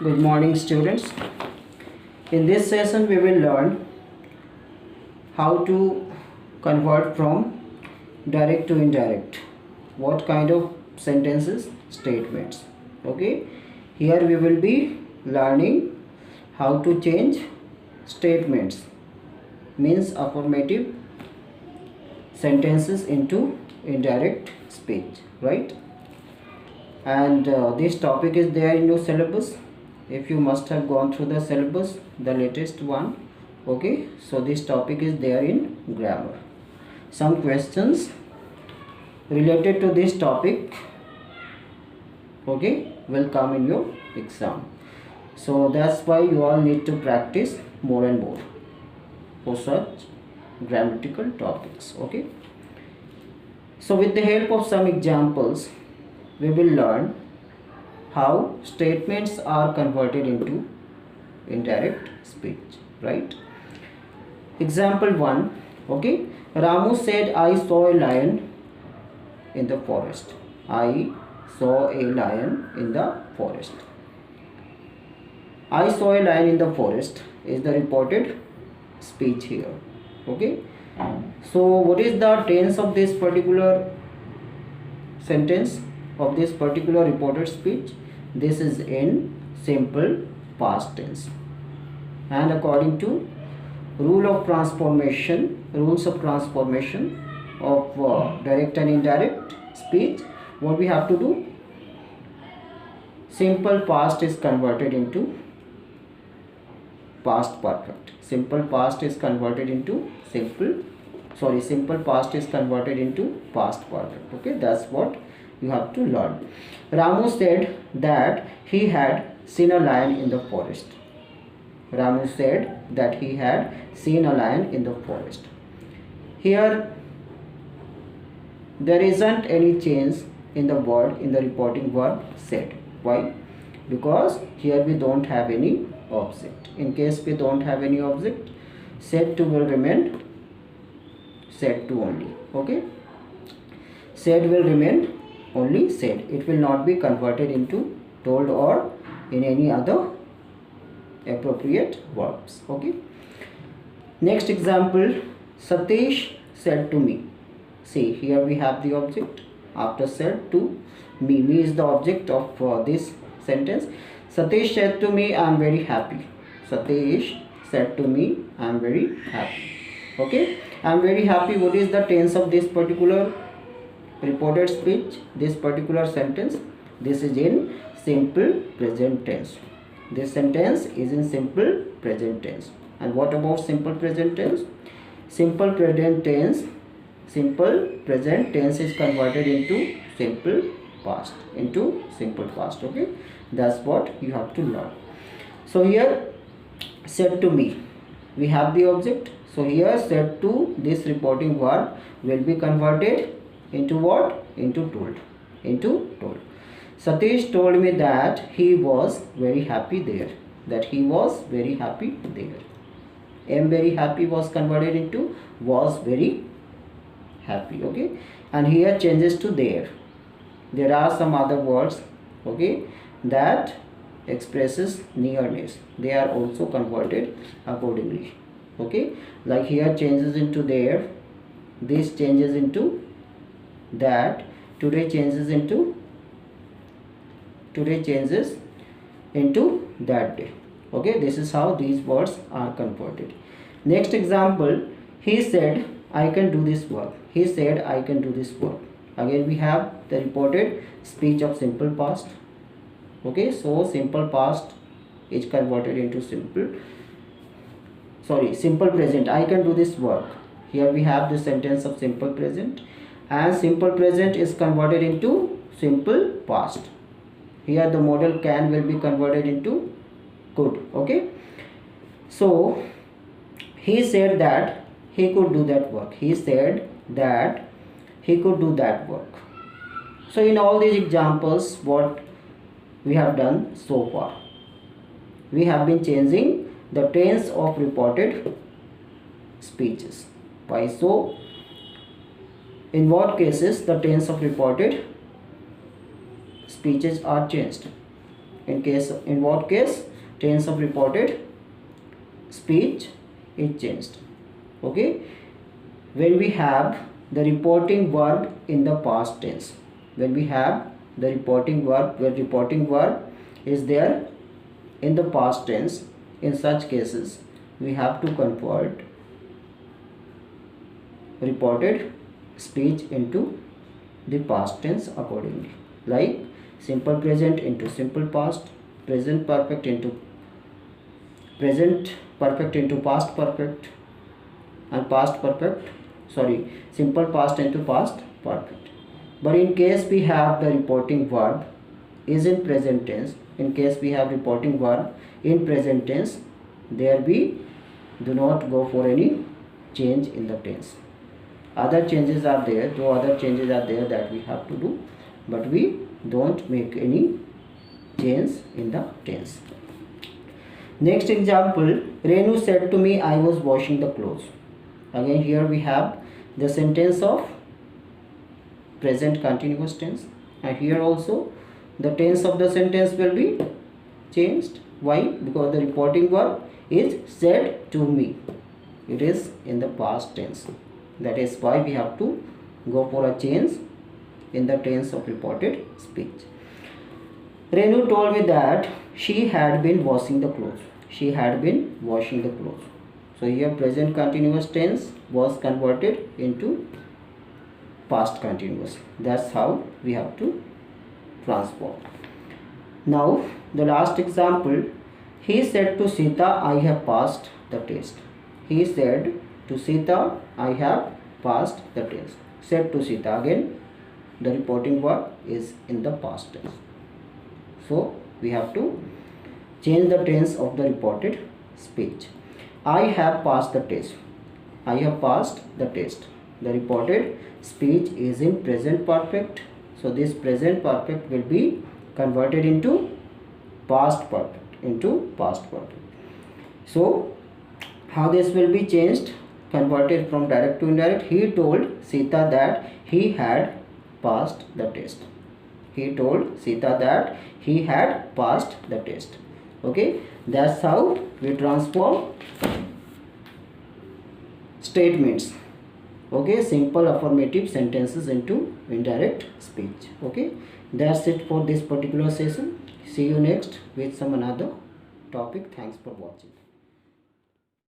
Good morning, students. In this session, we will learn how to convert from direct to indirect. What kind of sentences, statements. Okay. Here we will be learning how to change statements, means affirmative sentences, into indirect speech, right? And this topic is there in your syllabus. If you must have gone through the syllabus, the latest one. Okay, so this topic is there in grammar. Some questions related to this topic, okay, will come in your exam. So that's why you all need to practice more and more for such grammatical topics. Okay, so with the help of some examples, we will learn how statements are converted into indirect speech, right? Example 1. Okay, Ramu said, I saw a lion in the forest. I saw a lion in the forest. I saw a lion in the forest is the reported speech here. Okay, so what is the tense of this particular sentence, of this particular reported speech? This is in simple past tense, and according to rules of transformation of direct and indirect speech, what we have to do? Simple past is converted into past perfect. Simple past is converted into simple past is converted into past perfect. Okay, that's what you have to learn. Ramu said that he had seen a lion in the forest. Ramu said that he had seen a lion in the forest. Here there isn't any change in the word, in the reporting verb said. Why? Because here we don't have any object. In case we don't have any object, said to will remain said to only. Okay, said will remain only said. It will not be converted into told or in any other appropriate verbs. Okay, next example. Satish said to me. See, here we have the object. After said, to me. Me is the object of this sentence. Satish said to me, I am very happy. Satish said to me, I am very happy. Okay, I am very happy. What is the tense of this particular reported speech, this particular sentence? This is in simple present tense. This sentence is in simple present tense. And what about simple present tense? Simple present tense is converted into simple past, okay, that's what you have to learn. So here said to me, we have the object. So here said to, this reporting verb will be converted into what? Into told. Satish told me that he was very happy there. Am very happy was converted into was very happy. Okay, and here changes to there. There are some other words, okay, that expresses nearness. They are also converted accordingly. Okay, like here changes into there, this changes into that, today changes into that day. Okay, this is how these words are converted. Next example. He said, I can do this work. He said, I can do this work. Again we have the reported speech of simple past. Okay, so simple past is converted into simple present. I can do this work. Here we have the sentence of simple present, and simple present is converted into simple past. Here the modal can will be converted into could. Okay, so he said that he could do that work. He said that he could do that work. So in all these examples, what we have done so far, we have been changing the tense of reported speeches. Why so? In what cases the tense of reported speeches are changed? In what case? Tense of reported speech is changed. Okay, when we have the reporting verb in the past tense, when we have the reporting verb, where reporting verb is there in the past tense, in such cases we have to convert reported speech into the past tense accordingly, like simple present into simple past, present perfect into past perfect, and simple past into past perfect. But in case we have the reporting verb is in present tense, in case we have reporting verb in present tense, there we do not go for any change in the tense. Other changes are there, that we have to do, but we don't make any change in the tense. Next example, Renu said to me, I was washing the clothes. Again here we have the sentence of present continuous tense, and here also the tense of the sentence will be changed. Why? Because the reporting verb is said to me, it is in the past tense. That is why we have to go for a change in the tense of reported speech. Renu told me that she had been washing the clothes. She had been washing the clothes. So here present continuous tense was converted into past continuous. That's how we have to transform. Now the last example, he said to Sita, I have passed the test. He said to Sita, I have passed the test. Said to Sita, again the reporting verb is in the past tense. So we have to change the tense of the reported speech. I have passed the test. I have passed the test. The reported speech is in present perfect. So this present perfect will be converted into past perfect. So how this will be changed? Converted from direct to indirect. He told Sita that he had passed the test. He told Sita that he had passed the test. Okay, that's how we transform statements. Okay, simple affirmative sentences into indirect speech. Okay, that's it for this particular session. See you next with some another topic. Thanks for watching.